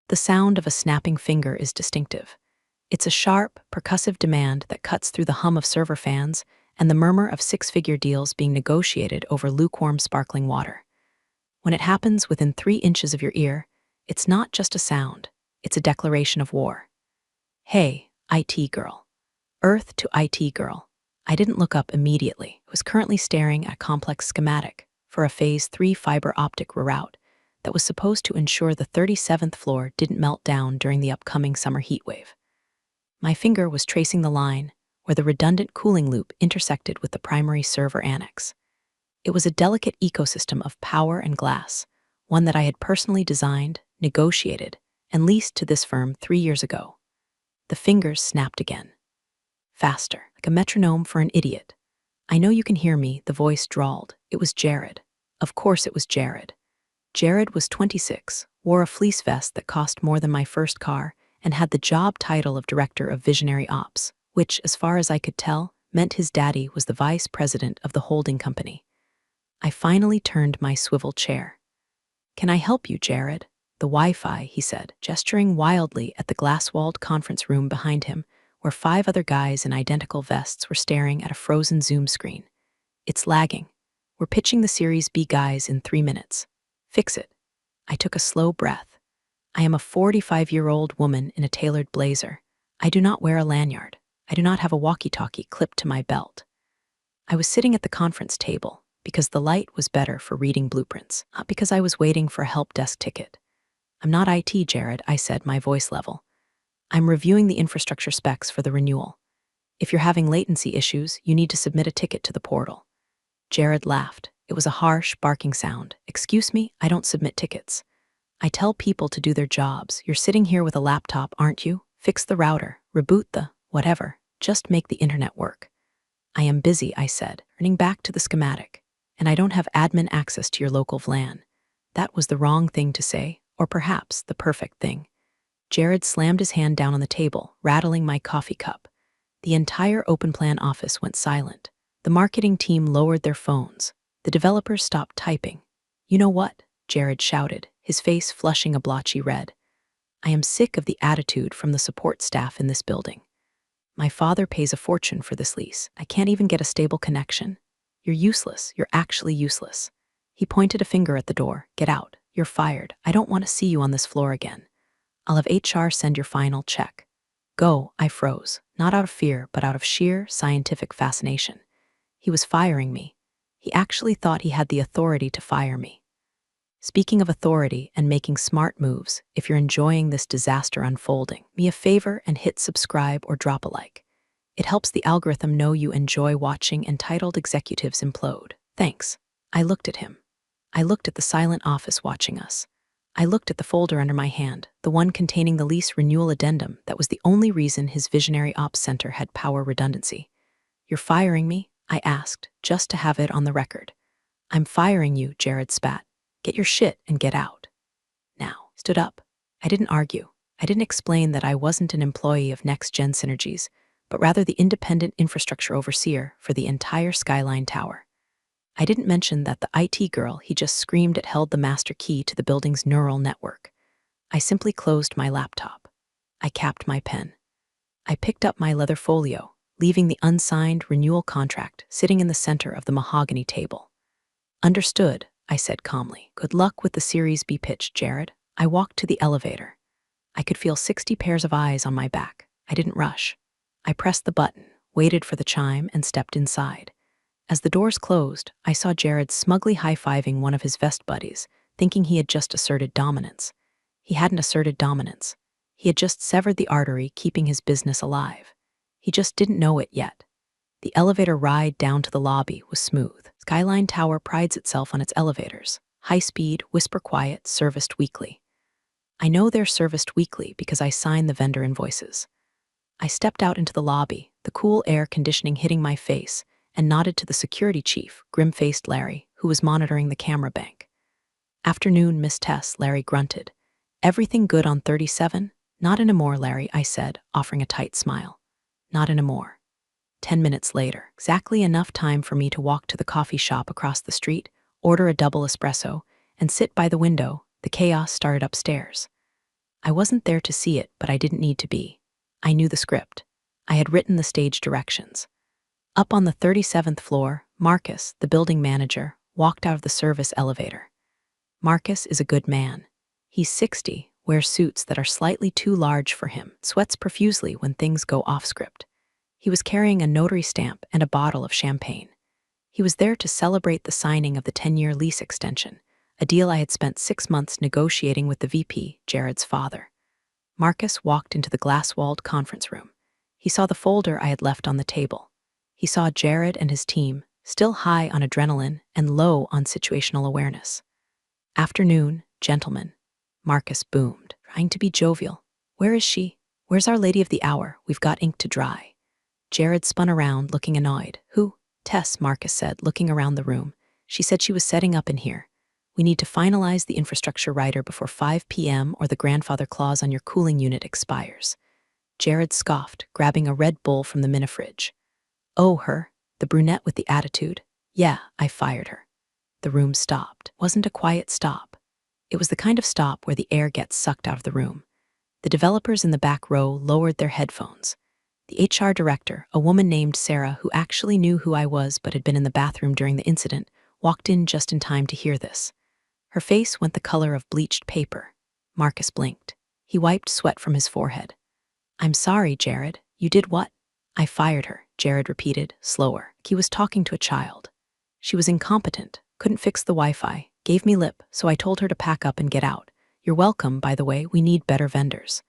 The sound of a snapping finger is distinctive. It's a sharp, percussive demand that cuts through the hum of server fans and the murmur of six-figure deals being negotiated over lukewarm sparkling water. When it happens within 3 inches of your ear, it's not just a sound, it's a declaration of war. Hey, IT girl. Earth to IT girl. I didn't look up immediately. I was currently staring at a complex schematic for a Phase 3 fiber optic reroute that was supposed to ensure the 37th floor didn't melt down during the upcoming summer heatwave. My finger was tracing the line where the redundant cooling loop intersected with the primary server annex. It was a delicate ecosystem of power and glass, one that I had personally designed, negotiated, and leased to this firm 3 years ago. The fingers snapped again. Faster, like a metronome for an idiot. I know you can hear me, the voice drawled. It was Jared. Of course it was Jared. Jared was 26, wore a fleece vest that cost more than my first car, and had the job title of Director of Visionary Ops, which, as far as I could tell, meant his daddy was the vice president of the holding company. I finally turned my swivel chair. "Can I help you, Jared?" "The Wi-Fi," he said, gesturing wildly at the glass-walled conference room behind him, where 5 other guys in identical vests were staring at a frozen Zoom screen. "It's lagging. We're pitching the Series B guys in 3 minutes. Fix it." I took a slow breath. I am a 45-year-old woman in a tailored blazer. I do not wear a lanyard. I do not have a walkie-talkie clipped to my belt. I was sitting at the conference table because the light was better for reading blueprints, not because I was waiting for a help desk ticket. "I'm not IT, Jared," I said, my voice level. "I'm reviewing the infrastructure specs for the renewal. If you're having latency issues, you need to submit a ticket to the portal." Jared laughed. It was a harsh, barking sound. "Excuse me, I don't submit tickets. I tell people to do their jobs. You're sitting here with a laptop, aren't you? Fix the router, reboot the whatever. Just make the internet work." "I am busy," I said, turning back to the schematic. "And I don't have admin access to your local VLAN." That was the wrong thing to say, or perhaps the perfect thing. Jared slammed his hand down on the table, rattling my coffee cup. The entire open plan office went silent. The marketing team lowered their phones. The developers stopped typing. "You know what?" Jared shouted, his face flushing a blotchy red. "I am sick of the attitude from the support staff in this building. My father pays a fortune for this lease. I can't even get a stable connection. You're useless. You're actually useless." He pointed a finger at the door. "Get out. You're fired. I don't want to see you on this floor again. I'll have HR send your final check." "Go," I froze, not out of fear, but out of sheer scientific fascination. He was firing me. He actually thought he had the authority to fire me. Speaking of authority and making smart moves, if you're enjoying this disaster unfolding, me a favor and hit subscribe or drop a like. It helps the algorithm know you enjoy watching entitled executives implode. Thanks. I looked at him. I looked at the silent office watching us. I looked at the folder under my hand, the one containing the lease renewal addendum that was the only reason his Visionary Ops Center had power redundancy. "You're firing me?" I asked, just to have it on the record. "I'm firing you," Jared spat. "Get your shit and get out." Now, stood up. I didn't argue. I didn't explain that I wasn't an employee of Next Gen Synergies, but rather the independent infrastructure overseer for the entire Skyline Tower. I didn't mention that the IT girl he just screamed at held the master key to the building's neural network. I simply closed my laptop. I capped my pen. I picked up my leather folio, leaving the unsigned renewal contract sitting in the center of the mahogany table. "Understood," I said calmly. "Good luck with the Series B pitch, Jared." I walked to the elevator. I could feel 60 pairs of eyes on my back. I didn't rush. I pressed the button, waited for the chime, and stepped inside. As the doors closed, I saw Jared smugly high-fiving one of his vest buddies, thinking he had just asserted dominance. He hadn't asserted dominance. He had just severed the artery keeping his business alive. He just didn't know it yet. The elevator ride down to the lobby was smooth. Skyline Tower prides itself on its elevators. High-speed, whisper-quiet, serviced weekly. I know they're serviced weekly because I sign the vendor invoices. I stepped out into the lobby, the cool air conditioning hitting my face, and nodded to the security chief, grim-faced Larry, who was monitoring the camera bank. "Afternoon, Miss Tess," Larry grunted. "Everything good on 37? "Not anymore, Larry," I said, offering a tight smile. "Not anymore." 10 minutes later, exactly enough time for me to walk to the coffee shop across the street, order a double espresso, and sit by the window. The chaos started upstairs. I wasn't there to see it, but I didn't need to be. I knew the script. I had written the stage directions. Up on the 37th floor, Marcus, the building manager, walked out of the service elevator. Marcus is a good man. He's 60, wears suits that are slightly too large for him, sweats profusely when things go off script. He was carrying a notary stamp and a bottle of champagne. He was there to celebrate the signing of the 10-year lease extension, a deal I had spent 6 months negotiating with the VP, Jared's father. Marcus walked into the glass-walled conference room. He saw the folder I had left on the table. He saw Jared and his team, still high on adrenaline and low on situational awareness. "Afternoon, gentlemen," Marcus boomed, trying to be jovial. "Where is she? Where's Our Lady of the Hour? We've got ink to dry." Jared spun around, looking annoyed. "Who?" "Tess," Marcus said, looking around the room. "She said she was setting up in here. We need to finalize the infrastructure rider before 5 p.m. or the grandfather clause on your cooling unit expires." Jared scoffed, grabbing a Red Bull from the mini-fridge. "Oh, her? The brunette with the attitude? Yeah, I fired her." The room stopped. It wasn't a quiet stop. It was the kind of stop where the air gets sucked out of the room. The developers in the back row lowered their headphones. The HR director, a woman named Sarah who actually knew who I was but had been in the bathroom during the incident, walked in just in time to hear this. Her face went the color of bleached paper. Marcus blinked. He wiped sweat from his forehead. "I'm sorry, Jared. You did what?" "I fired her," Jared repeated, slower. He was talking to a child. "She was incompetent, couldn't fix the Wi-Fi, gave me lip, so I told her to pack up and get out. You're welcome, by the way, we need better vendors."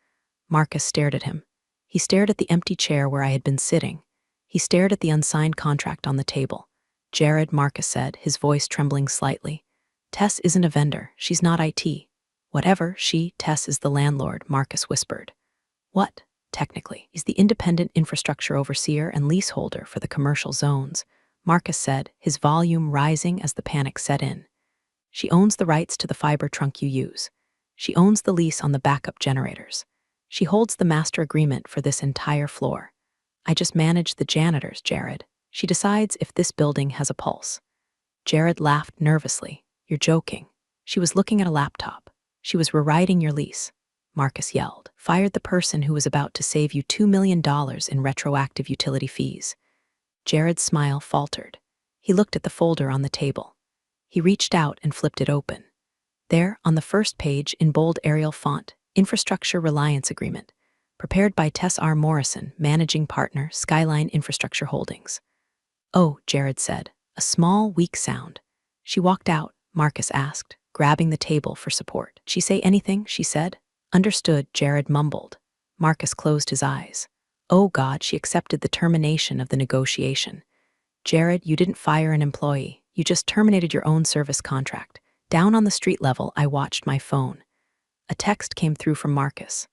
Marcus stared at him. He stared at the empty chair where I had been sitting. He stared at the unsigned contract on the table. "Jared," Marcus said, his voice trembling slightly. "Tess isn't a vendor, she's not IT." "Whatever, Tess is the landlord," Marcus whispered. "What?" "Technically, he's the independent infrastructure overseer and leaseholder for the commercial zones," Marcus said, his volume rising as the panic set in. "She owns the rights to the fiber trunk you use. She owns the lease on the backup generators. She holds the master agreement for this entire floor. I just manage the janitors, Jared. She decides if this building has a pulse." Jared laughed nervously. "You're joking." "She was looking at a laptop. She was rewriting your lease." Marcus yelled. "Fired the person who was about to save you $2 million in retroactive utility fees." Jared's smile faltered. He looked at the folder on the table. He reached out and flipped it open. There, on the first page, in bold Arial font, Infrastructure Reliance Agreement, prepared by Tess R. Morrison, Managing Partner, Skyline Infrastructure Holdings. "Oh," Jared said, a small, weak sound. "She walked out?" Marcus asked, grabbing the table for support. "She say anything?" she said. "Understood," Jared mumbled. Marcus closed his eyes. "Oh God, she accepted the termination of the negotiation." "Jared, you didn't fire an employee. You just terminated your own service contract." Down on the street level, I watched my phone. A text came through from Marcus.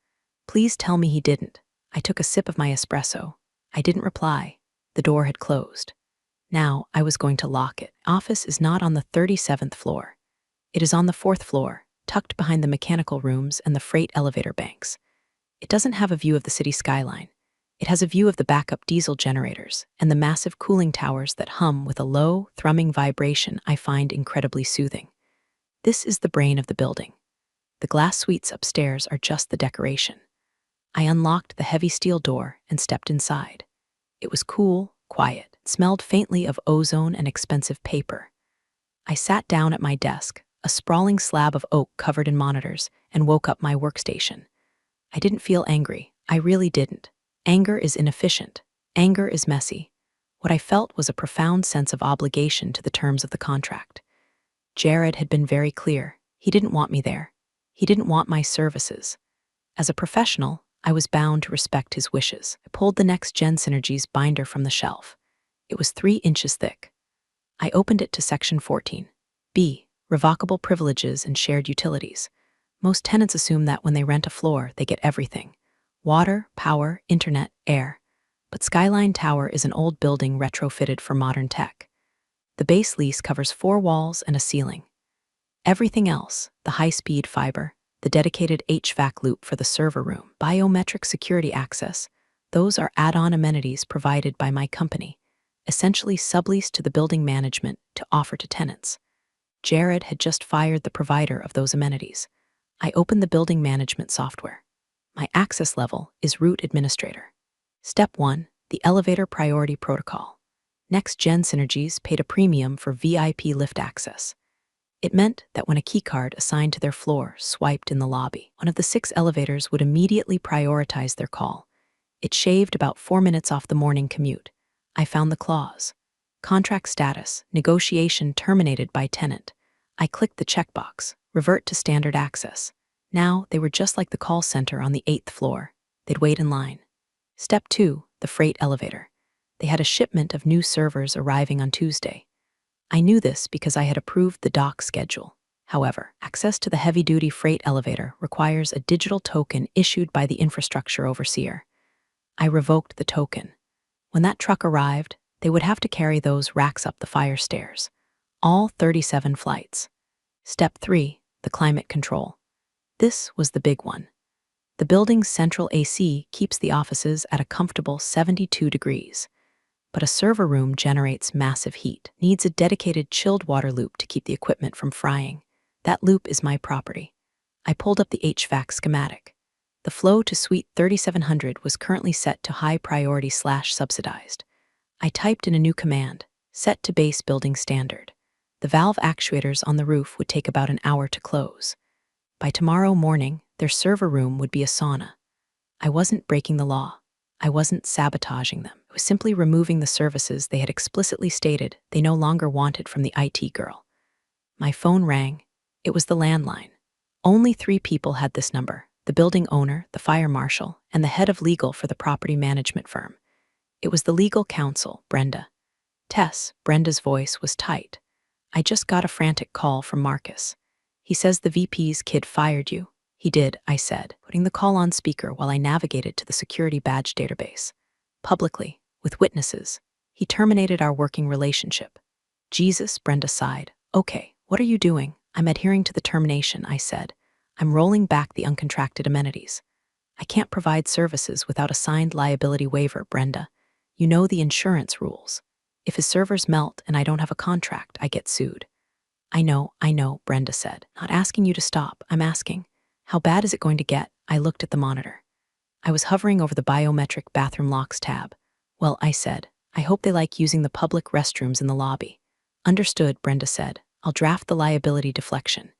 "Please tell me he didn't." I took a sip of my espresso. I didn't reply. The door had closed. Now I was going to lock it. Office is not on the 37th floor. It is on the 4th floor, tucked behind the mechanical rooms and the freight elevator banks. It doesn't have a view of the city skyline. It has a view of the backup diesel generators and the massive cooling towers that hum with a low, thrumming vibration I find incredibly soothing. This is the brain of the building. The glass suites upstairs are just the decoration. I unlocked the heavy steel door and stepped inside. It was cool, quiet, smelled faintly of ozone and expensive paper. I sat down at my desk, a sprawling slab of oak covered in monitors, and woke up my workstation. I didn't feel angry. I really didn't. Anger is inefficient. Anger is messy. What I felt was a profound sense of obligation to the terms of the contract. Jared had been very clear. He didn't want me there. He didn't want my services. As a professional, I was bound to respect his wishes. I pulled the Next Gen Synergies binder from the shelf. It was 3 inches thick. I opened it to Section 14. B. Revocable privileges and shared utilities. Most tenants assume that when they rent a floor, they get everything. Water, power, internet, air. But Skyline Tower is an old building retrofitted for modern tech. The base lease covers 4 walls and a ceiling. Everything else, the high-speed fiber, the dedicated HVAC loop for the server room, biometric security access, those are add-on amenities provided by my company, essentially subleased to the building management to offer to tenants. Jared had just fired the provider of those amenities. I open the building management software. My access level is root administrator. Step 1, the elevator priority protocol. Next-gen Synergies paid a premium for VIP lift access. It meant that when a keycard assigned to their floor swiped in the lobby, one of the 6 elevators would immediately prioritize their call. It shaved about 4 minutes off the morning commute. I found the clause. Contract status, negotiation terminated by tenant. I clicked the checkbox, revert to standard access. Now they were just like the call center on the 8th floor. They'd wait in line. Step 2, the freight elevator. They had a shipment of new servers arriving on Tuesday. I knew this because I had approved the dock schedule. However, access to the heavy-duty freight elevator requires a digital token issued by the infrastructure overseer. I revoked the token. When that truck arrived, they would have to carry those racks up the fire stairs. All 37 flights. Step 3, the climate control. This was the big one. The building's central AC keeps the offices at a comfortable 72 degrees. But a server room generates massive heat, needs a dedicated chilled water loop to keep the equipment from frying. That loop is my property. I pulled up the HVAC schematic. The flow to suite 3700 was currently set to high priority/subsidized. I typed in a new command, set to base building standard. The valve actuators on the roof would take about an hour to close. By tomorrow morning, their server room would be a sauna. I wasn't breaking the law. I wasn't sabotaging them. I was simply removing the services they had explicitly stated they no longer wanted from the IT girl. My phone rang. It was the landline. Only 3 people had this number: the building owner, the fire marshal, and the head of legal for the property management firm. It was the legal counsel, Brenda. Tess, Brenda's voice was tight. I just got a frantic call from Marcus. He says the VP's kid fired you. He did, I said, putting the call on speaker while I navigated to the security badge database. Publicly, with witnesses, he terminated our working relationship. Jesus, Brenda sighed. Okay, what are you doing? I'm adhering to the termination, I said. I'm rolling back the uncontracted amenities. I can't provide services without a signed liability waiver, Brenda. You know the insurance rules. If his servers melt and I don't have a contract, I get sued. I know, Brenda said. Not asking you to stop, I'm asking. How bad is it going to get? I looked at the monitor. I was hovering over the biometric bathroom locks tab. Well, I said, I hope they like using the public restrooms in the lobby. Understood, Brenda said. I'll draft the liability deflection.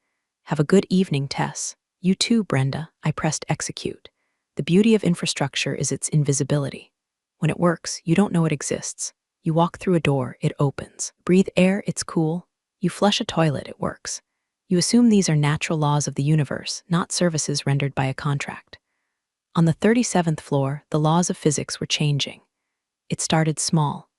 Have a good evening, Tess. You too, Brenda. I pressed execute. The beauty of infrastructure is its invisibility. When it works, you don't know it exists. You walk through a door, it opens. Breathe air, it's cool. You flush a toilet, it works. You assume these are natural laws of the universe, not services rendered by a contract. On the 37th floor, the laws of physics were changing. It started small.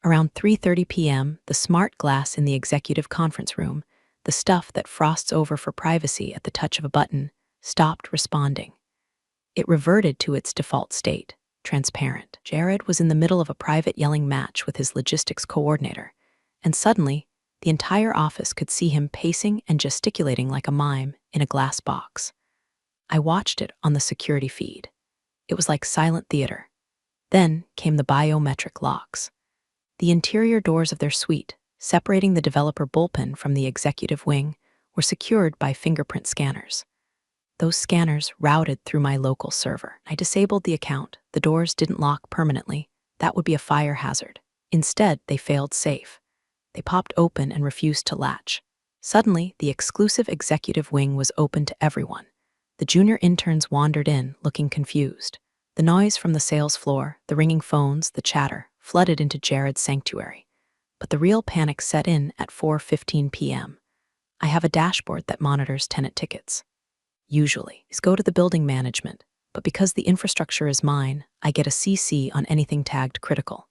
Around 3:30 p.m., the smart glass in the executive conference room, the stuff that frosts over for privacy at the touch of a button, stopped responding. It reverted to its default state, transparent. Jared was in the middle of a private yelling match with his logistics coordinator, and suddenly, the entire office could see him pacing and gesticulating like a mime in a glass box. I watched it on the security feed. It was like silent theater. Then came the biometric locks. The interior doors of their suite, separating the developer bullpen from the executive wing, were secured by fingerprint scanners. Those scanners routed through my local server. I disabled the account. The doors didn't lock permanently. That would be a fire hazard. Instead, they failed safe. They popped open and refused to latch. Suddenly, the exclusive executive wing was open to everyone. The junior interns wandered in, looking confused. The noise from the sales floor, the ringing phones, the chatter, flooded into Jared's sanctuary. But the real panic set in at 4:15 p.m. I have a dashboard that monitors tenant tickets. Usually, these go to the building management, but because the infrastructure is mine, I get a CC on anything tagged critical.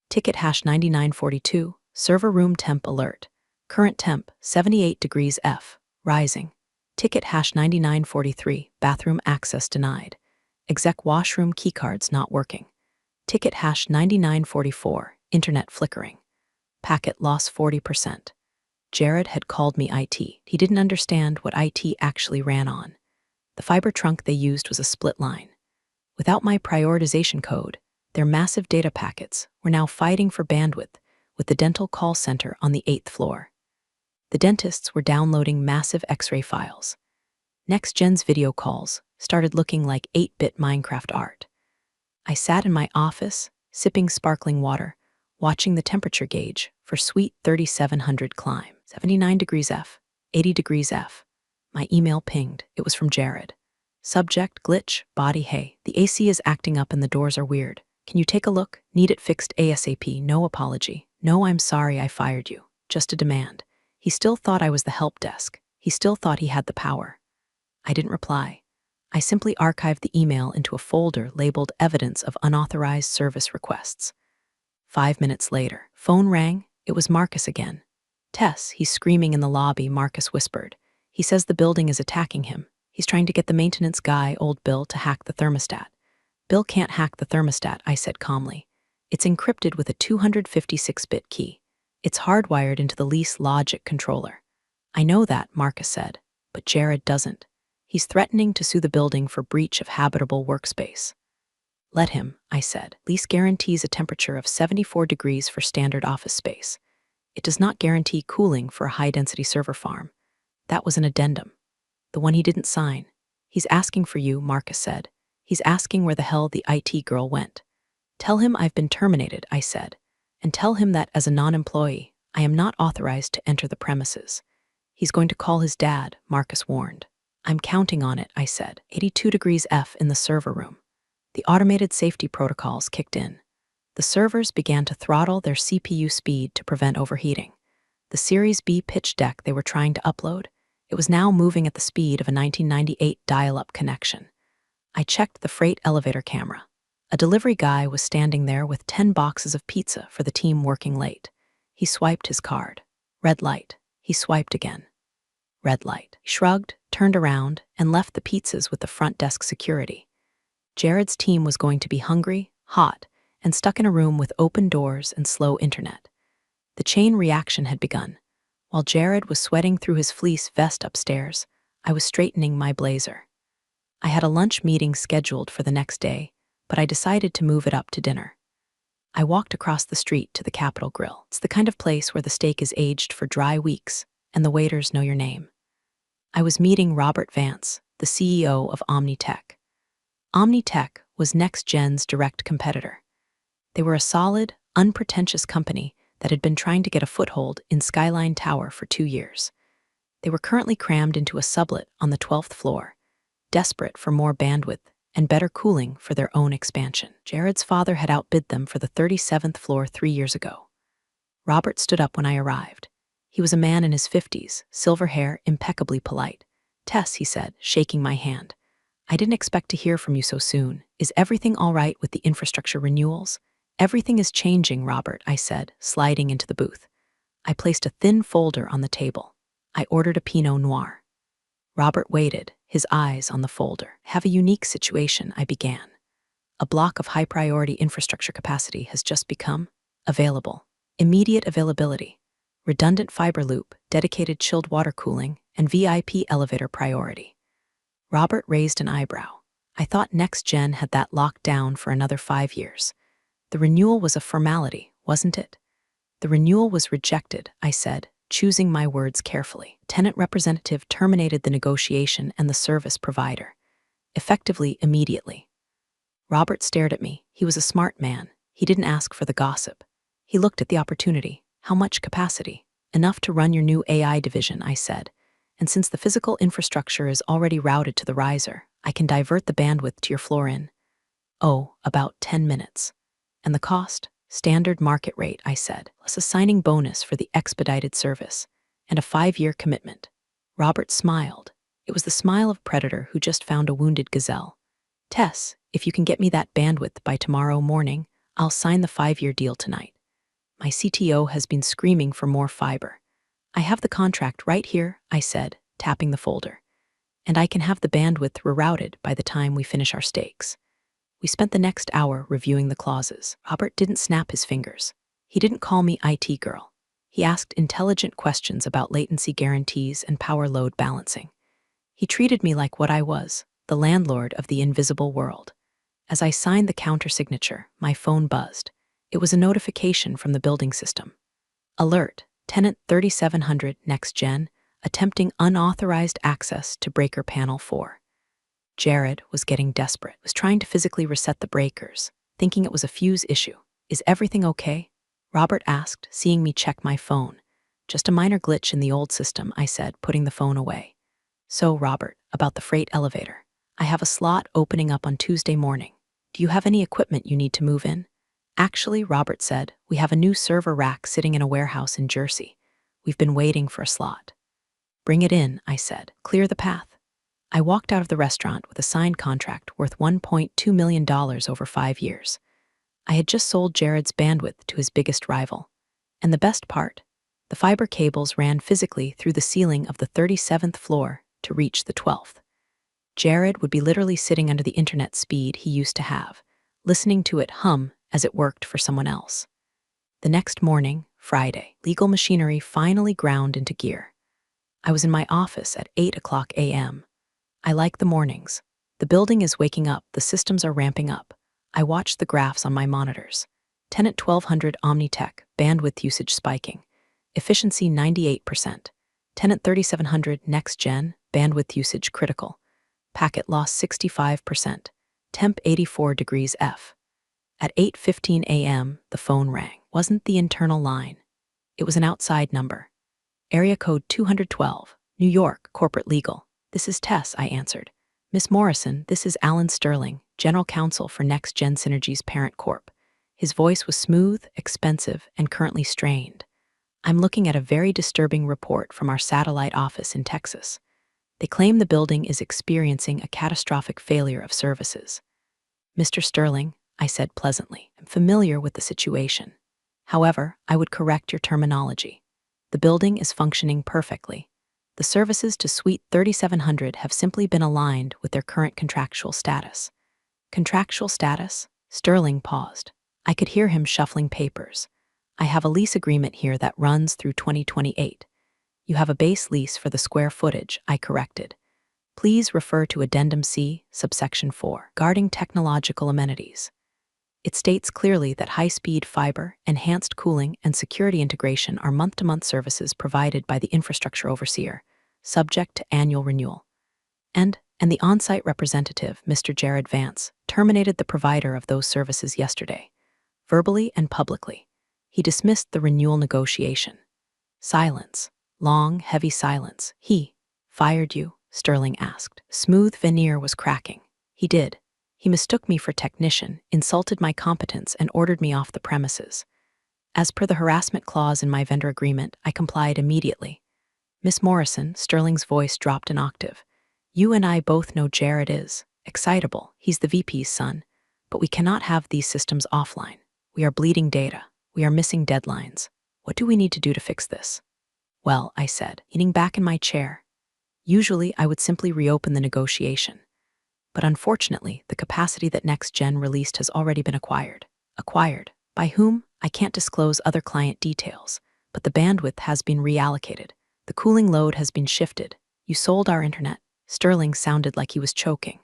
Ticket #9942, server room temp alert. Current temp, 78 degrees F, rising. Ticket #9943, bathroom access denied. Exec washroom keycards not working. Ticket #9944, internet flickering. Packet loss 40%. Jared had called me IT. He didn't understand what IT actually ran on. The fiber trunk they used was a split line. Without my prioritization code, their massive data packets were now fighting for bandwidth with the dental call center on the 8th floor. The dentists were downloading massive X-ray files. Next-gen's video calls started looking like 8-bit Minecraft art. I sat in my office, sipping sparkling water, watching the temperature gauge for sweet 3700 climb. 79 degrees F, 80 degrees F. My email pinged. It was from Jared. Subject, glitch, body, hey. The AC is acting up and the doors are weird. Can you take a look? Need it fixed ASAP. No apology. No, I'm sorry I fired you. Just a demand. He still thought I was the help desk. He still thought he had the power. I didn't reply. I simply archived the email into a folder labeled Evidence of Unauthorized Service Requests. 5 minutes later, phone rang. It was Marcus again. Tess, he's screaming in the lobby, Marcus whispered. He says the building is attacking him. He's trying to get the maintenance guy, old Bill, to hack the thermostat. Bill can't hack the thermostat, I said calmly. It's encrypted with a 256-bit key. It's hardwired into the lease logic controller. I know that, Marcus said, but Jared doesn't. He's threatening to sue the building for breach of habitable workspace. Let him, I said. Lease guarantees a temperature of 74 degrees for standard office space. It does not guarantee cooling for a high-density server farm. That was an addendum. The one he didn't sign. He's asking for you, Marcus said. He's asking where the hell the IT girl went. Tell him I've been terminated, I said. And tell him that as a non-employee, I am not authorized to enter the premises. He's going to call his dad, Marcus warned. I'm counting on it, I said. 82 degrees F in the server room. The automated safety protocols kicked in. The servers began to throttle their CPU speed to prevent overheating. The Series B pitch deck they were trying to upload, it was now moving at the speed of a 1998 dial-up connection. I checked the freight elevator camera. A delivery guy was standing there with 10 boxes of pizza for the team working late. He swiped his card. Red light. He swiped again. Red light. He shrugged, turned around, and left the pizzas with the front desk security. Jared's team was going to be hungry, hot, and stuck in a room with open doors and slow internet. The chain reaction had begun. While Jared was sweating through his fleece vest upstairs, I was straightening my blazer. I had a lunch meeting scheduled for the next day, but I decided to move it up to dinner. I walked across the street to the Capitol Grill. It's the kind of place where the steak is aged for dry weeks and the waiters know your name. I was meeting Robert Vance, the CEO of Omnitech. Omnitech was NextGen's direct competitor. They were a solid, unpretentious company that had been trying to get a foothold in Skyline Tower for 2 years. They were currently crammed into a sublet on the 12th floor, desperate for more bandwidth and better cooling for their own expansion. Jared's father had outbid them for the 37th floor 3 years ago. Robert stood up when I arrived. He was a man in his 50s, silver hair, impeccably polite. Tess, he said, shaking my hand. I didn't expect to hear from you so soon. Is everything all right with the infrastructure renewals? Everything is changing, Robert, I said, sliding into the booth. I placed a thin folder on the table. I ordered a Pinot Noir. Robert waited, his eyes on the folder. Have a unique situation, I began. A block of high-priority infrastructure capacity has just become available. Immediate availability. Redundant fiber loop, dedicated chilled water cooling, and VIP elevator priority. Robert raised an eyebrow. I thought NextGen had that locked down for another 5 years. The renewal was a formality, wasn't it? The renewal was rejected, I said, choosing my words carefully. Tenant representative terminated the negotiation and the service provider. Effectively, immediately. Robert stared at me. He was a smart man. He didn't ask for the gossip. He looked at the opportunity. How much capacity? Enough to run your new AI division, I said. And since the physical infrastructure is already routed to the riser, I can divert the bandwidth to your floor in, about 10 minutes. And the cost? Standard market rate, I said, plus a signing bonus for the expedited service, and a 5-year commitment. Robert smiled. It was the smile of a predator who just found a wounded gazelle. Tess, if you can get me that bandwidth by tomorrow morning, I'll sign the 5-year deal tonight. My CTO has been screaming for more fiber. I have the contract right here, I said, tapping the folder. And I can have the bandwidth rerouted by the time we finish our steaks. We spent the next hour reviewing the clauses. Robert didn't snap his fingers. He didn't call me IT girl. He asked intelligent questions about latency guarantees and power load balancing. He treated me like what I was, the landlord of the invisible world. As I signed the countersignature, my phone buzzed. It was a notification from the building system. Alert, tenant 3700 NextGen, attempting unauthorized access to breaker panel 4. Jared was getting desperate, was trying to physically reset the breakers, thinking it was a fuse issue. "Is everything okay?" Robert asked, seeing me check my phone. "Just a minor glitch in the old system," I said, putting the phone away. "So, Robert, about the freight elevator. I have a slot opening up on Tuesday morning. Do you have any equipment you need to move in?" "Actually," Robert said, "we have a new server rack sitting in a warehouse in Jersey. We've been waiting for a slot." "Bring it in," I said. "Clear the path." I walked out of the restaurant with a signed contract worth $1.2 million over 5 years. I had just sold Jared's bandwidth to his biggest rival. And the best part, the fiber cables ran physically through the ceiling of the 37th floor to reach the 12th. Jared would be literally sitting under the internet speed he used to have, listening to it hum as it worked for someone else. The next morning, Friday, legal machinery finally ground into gear. I was in my office at 8 a.m. I like the mornings. The building is waking up, the systems are ramping up. I watch the graphs on my monitors. Tenant 1200 Omnitech, bandwidth usage spiking. Efficiency 98%. Tenant 3700 Next Gen, bandwidth usage critical. Packet loss 65%. Temp 84 degrees F. At 8:15 a.m., the phone rang. Wasn't the internal line. It was an outside number. Area code 212, New York, corporate legal. "This is Tess," I answered. "Miss Morrison, this is Alan Sterling, General Counsel for Next Gen Synergy's parent corp." His voice was smooth, expensive, and currently strained. "I'm looking at a very disturbing report from our satellite office in Texas. They claim the building is experiencing a catastrophic failure of services." "Mr. Sterling," I said pleasantly, "I'm familiar with the situation. However, I would correct your terminology. The building is functioning perfectly. The services to Suite 3700 have simply been aligned with their current contractual status." "Contractual status?" Sterling paused. I could hear him shuffling papers. "I have a lease agreement here that runs through 2028. "You have a base lease for the square footage," I corrected. "Please refer to Addendum C, subsection 4, guarding technological amenities. It states clearly that high-speed fiber, enhanced cooling, and security integration are month-to-month services provided by the infrastructure overseer, subject to annual renewal." And the on-site representative, Mr. Jared Vance, terminated the provider of those services yesterday, verbally and publicly. He dismissed the renewal negotiation. Silence. Long, heavy silence. "He fired you?" Sterling asked. Smooth veneer was cracking. "He did. He mistook me for technician, insulted my competence, and ordered me off the premises. As per the harassment clause in my vendor agreement, I complied immediately." "Miss Morrison," Sterling's voice dropped an octave, "you and I both know Jared is excitable. He's the VP's son. But we cannot have these systems offline. We are bleeding data. We are missing deadlines. What do we need to do to fix this?" "Well," I said, leaning back in my chair, "usually I would simply reopen the negotiation. But unfortunately, the capacity that Next Gen released has already been acquired." "Acquired? By whom?" "I can't disclose other client details, but the bandwidth has been reallocated. The cooling load has been shifted. You sold our internet." Sterling sounded like he was choking.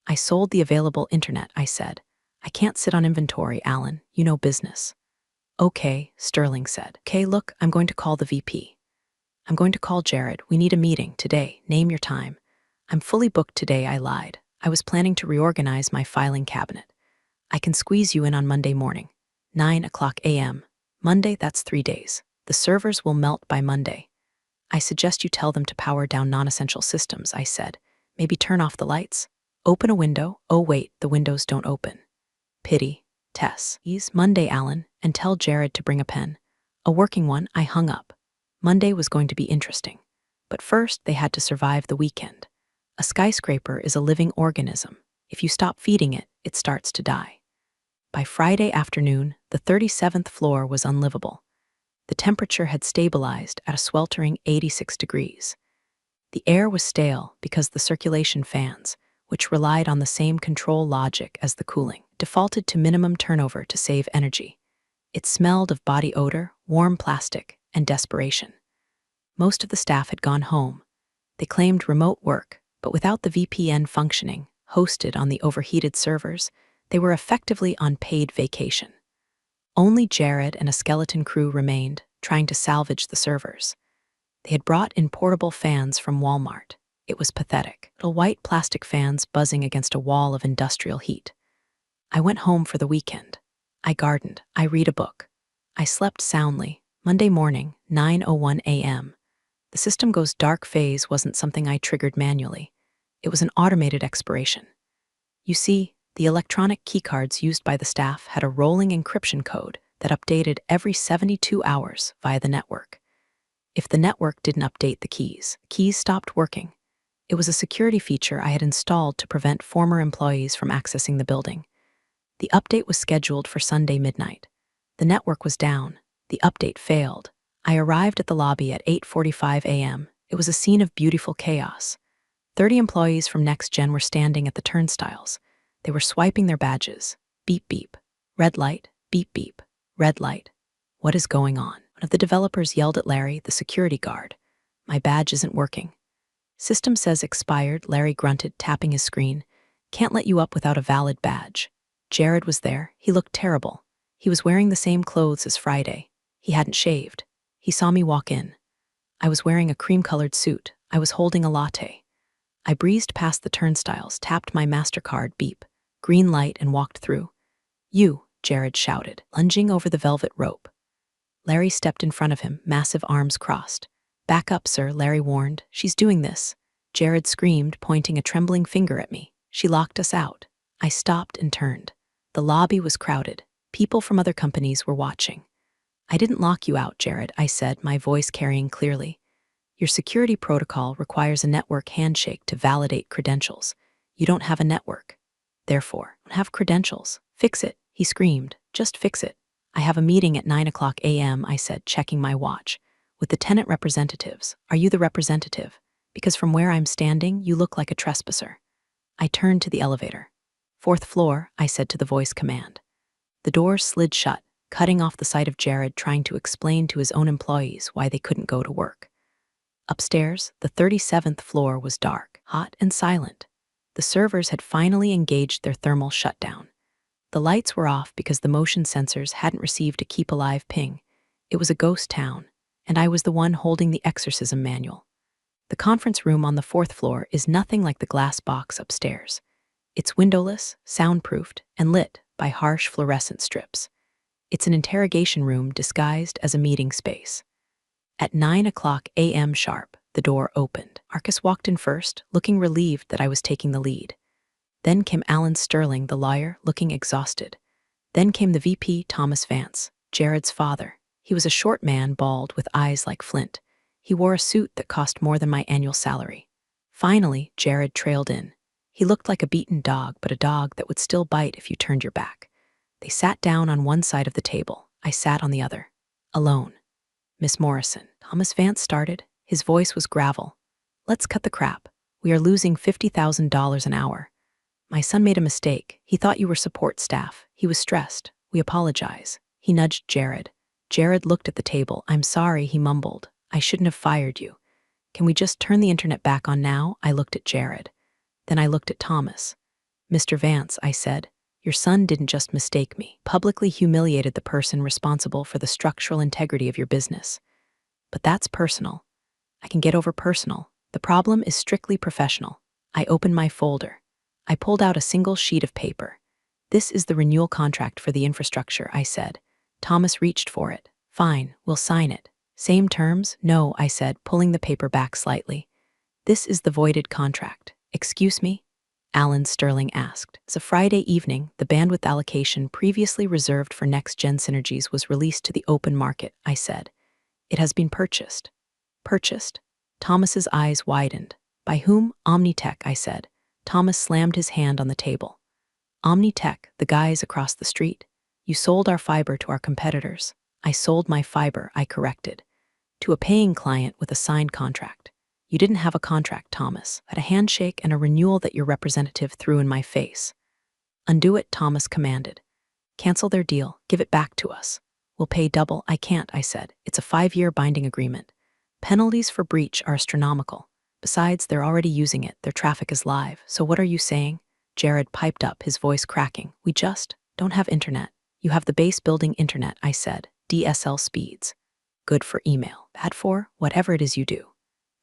"I sold the available internet," I said. "I can't sit on inventory, Alan. You know business." "Okay," Sterling said. "Okay, look, I'm going to call the VP. I'm going to call Jared. We need a meeting today. Name your time." "I'm fully booked today," I lied. "I was planning to reorganize my filing cabinet. I can squeeze you in on Monday morning. 9 a.m. Monday, that's 3 days. The servers will melt by Monday. I suggest you tell them to power down non-essential systems," I said. "Maybe turn off the lights. Open a window. Oh wait, the windows don't open. Pity. Tess. Ease Monday, Alan, and tell Jared to bring a pen." A working one. I hung up. Monday was going to be interesting. But first, they had to survive the weekend. A skyscraper is a living organism. If you stop feeding it, it starts to die. By Friday afternoon, the 37th floor was unlivable. The temperature had stabilized at a sweltering 86 degrees. The air was stale because the circulation fans, which relied on the same control logic as the cooling, defaulted to minimum turnover to save energy. It smelled of body odor, warm plastic, and desperation. Most of the staff had gone home. They claimed remote work, but without the VPN functioning, hosted on the overheated servers, they were effectively on paid vacation. Only Jared and a skeleton crew remained, trying to salvage the servers. They had brought in portable fans from Walmart. It was pathetic. Little white plastic fans buzzing against a wall of industrial heat. I went home for the weekend. I gardened. I read a book. I slept soundly. Monday morning, 9:01 a.m. The system goes dark phase wasn't something I triggered manually. It was an automated expiration. You see, the electronic keycards used by the staff had a rolling encryption code that updated every 72 hours via the network. If the network didn't update the keys stopped working. It was a security feature I had installed to prevent former employees from accessing the building. The update was scheduled for Sunday midnight. The network was down. The update failed. I arrived at the lobby at 8:45 a.m. It was a scene of beautiful chaos. 30 employees from NextGen were standing at the turnstiles. They were swiping their badges. Beep, beep. Red light. Beep, beep. Red light. What is going on? One of the developers yelled at Larry, the security guard. My badge isn't working. System says expired, Larry grunted, tapping his screen. Can't let you up without a valid badge. Jared was there. He looked terrible. He was wearing the same clothes as Friday. He hadn't shaved. He saw me walk in. I was wearing a cream-colored suit. I was holding a latte. I breezed past the turnstiles, tapped my MasterCard, beep, green light, and walked through. You, Jared shouted, lunging over the velvet rope. Larry stepped in front of him, massive arms crossed. Back up, sir, Larry warned. She's doing this. Jared screamed, pointing a trembling finger at me. She locked us out. I stopped and turned. The lobby was crowded. People from other companies were watching. I didn't lock you out, Jared, I said, my voice carrying clearly. Your security protocol requires a network handshake to validate credentials. You don't have a network. Therefore, don't have credentials. Fix it, he screamed. Just fix it. I have a meeting at 9:00 a.m., I said, checking my watch. With the tenant representatives. Are you the representative? Because from where I'm standing, you look like a trespasser. I turned to the elevator. 4th floor, I said to the voice command. The door slid shut, cutting off the sight of Jared trying to explain to his own employees why they couldn't go to work. Upstairs, the 37th floor was dark, hot, and silent. The servers had finally engaged their thermal shutdown. The lights were off because the motion sensors hadn't received a keep alive ping. It was a ghost town, and I was the one holding the exorcism manual. The conference room on the 4th floor is nothing like the glass box upstairs. It's windowless, soundproofed, and lit by harsh fluorescent strips. It's an interrogation room disguised as a meeting space. At 9:00 a.m. sharp, the door opened. Marcus walked in first, looking relieved that I was taking the lead. Then came Alan Sterling, the lawyer, looking exhausted. Then came the VP, Thomas Vance, Jared's father. He was a short man, bald, with eyes like flint. He wore a suit that cost more than my annual salary. Finally, Jared trailed in. He looked like a beaten dog, but a dog that would still bite if you turned your back. They sat down on one side of the table. I sat on the other. Alone. Miss Morrison. Thomas Vance started. His voice was gravel. Let's cut the crap. We are losing $50,000 an hour. My son made a mistake. He thought you were support staff. He was stressed. We apologize. He nudged Jared. Jared looked at the table. I'm sorry, he mumbled. I shouldn't have fired you. Can we just turn the internet back on now? I looked at Jared. Then I looked at Thomas. Mr. Vance, I said, your son didn't just mistake me. Publicly humiliated the person responsible for the structural integrity of your business. But that's personal. I can get over personal. The problem is strictly professional. I opened my folder. I pulled out a single sheet of paper. This is the renewal contract for the infrastructure, I said. Thomas reached for it. Fine, we'll sign it. Same terms? No, I said, pulling the paper back slightly. This is the voided contract. Excuse me? Alan Sterling asked. It's a Friday evening. The bandwidth allocation previously reserved for next-gen synergies was released to the open market, I said. It has been purchased. Purchased? Thomas's eyes widened. By whom? Omnitech, I said. Thomas slammed his hand on the table. Omnitech, the guys across the street. You sold our fiber to our competitors. I sold my fiber, I corrected. To a paying client with a signed contract. You didn't have a contract, Thomas. I had a handshake and a renewal that your representative threw in my face. Undo it, Thomas commanded. Cancel their deal. Give it back to us. We'll pay double. I can't, I said. It's a 5-year binding agreement. Penalties for breach are astronomical. Besides, they're already using it. Their traffic is live. So what are you saying? Jared piped up, his voice cracking. We just don't have internet. You have the base building internet, I said. DSL speeds. good for email, bad for whatever it is you do.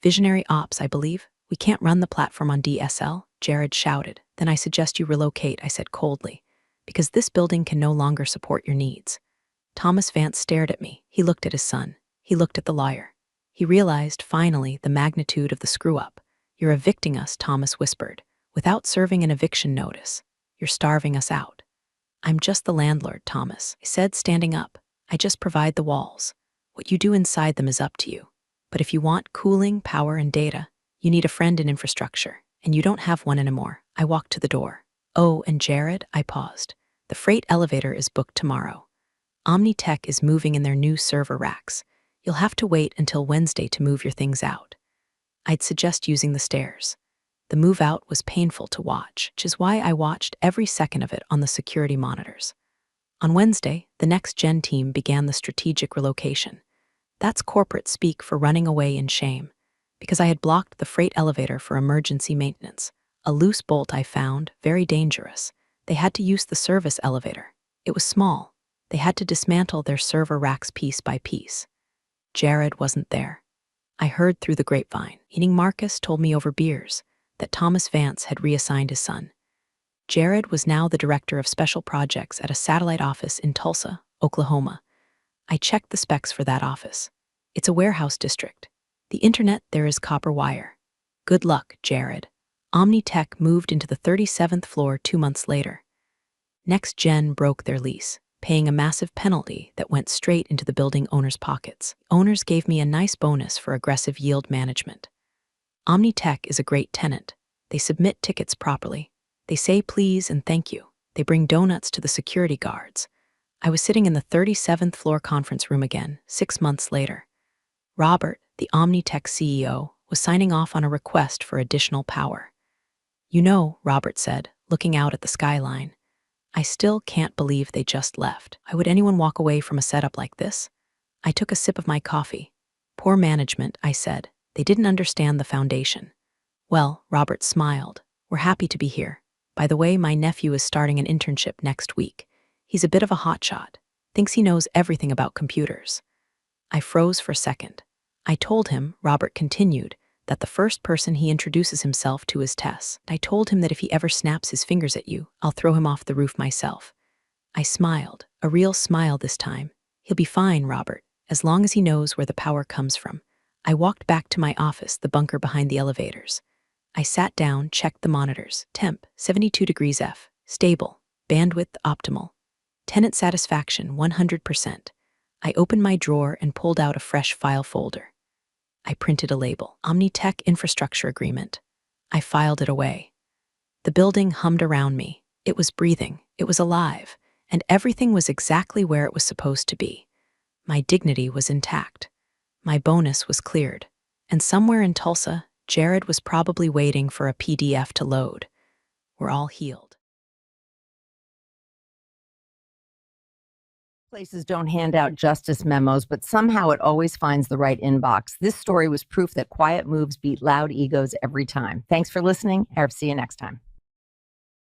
Visionary ops, I believe. We can't run the platform on DSL, Jared shouted. Then I suggest you relocate, I said coldly, because this building can no longer support your needs. Thomas Vance stared at me. He looked at his son. He looked at the lawyer. He realized, finally, the magnitude of the screw-up. You're evicting us, Thomas whispered, without serving an eviction notice. You're starving us out. I'm just the landlord, Thomas, I said, standing up. I just provide the walls. What you do inside them is up to you. But if you want cooling, power, and data, you need a friend in infrastructure, and you don't have one anymore. I walked to the door. Oh, and Jared, I paused. The freight elevator is booked tomorrow. Omnitech is moving in their new server racks. You'll have to wait until Wednesday to move your things out. I'd suggest using the stairs. The move out was painful to watch, which is why I watched every second of it on the security monitors. On Wednesday, the next-gen team began the strategic relocation. That's corporate speak for running away in shame, because I had blocked the freight elevator for emergency maintenance. A loose bolt I found, very dangerous. They had to use the service elevator. It was small. They had to dismantle their server racks piece by piece. Jared wasn't there. I heard through the grapevine. Eating Marcus told me over beers that Thomas Vance had reassigned his son. Jared was now the director of special projects at a satellite office in Tulsa, Oklahoma. I checked the specs for that office. It's a warehouse district. The internet there is copper wire. Good luck, Jared. Omnitech moved into the 37th floor 2 months later. Next Gen broke their lease, paying a massive penalty that went straight into the building owners' pockets. Owners gave me a nice bonus for aggressive yield management. Omnitech is a great tenant. They submit tickets properly. They say please and thank you. They bring donuts to the security guards. I was sitting in the 37th floor conference room again, 6 months later. Robert, the Omnitech CEO, was signing off on a request for additional power. You know, Robert said, looking out at the skyline, I still can't believe they just left. Why would anyone walk away from a setup like this? I took a sip of my coffee. Poor management, I said. They didn't understand the foundation. Well, Robert smiled. We're happy to be here. By the way, my nephew is starting an internship next week. He's a bit of a hotshot. Thinks he knows everything about computers. I froze for a second. I told him, Robert continued, that the first person he introduces himself to is Tess. I told him that if he ever snaps his fingers at you, I'll throw him off the roof myself. I smiled, a real smile this time. He'll be fine, Robert, as long as he knows where the power comes from. I walked back to my office, the bunker behind the elevators. I sat down, checked the monitors. Temp, 72 degrees F. Stable. Bandwidth, optimal. Tenant satisfaction, 100%. I opened my drawer and pulled out a fresh file folder. I printed a label, Omnitech Infrastructure Agreement. I filed it away. The building hummed around me. It was breathing, it was alive, and everything was exactly where it was supposed to be. My dignity was intact. My bonus was cleared. And somewhere in Tulsa, Jared was probably waiting for a PDF to load. We're all healed. Places don't hand out justice memos, but somehow it always finds the right inbox. This story was proof that quiet moves beat loud egos every time. Thanks for listening. I'll see you next time.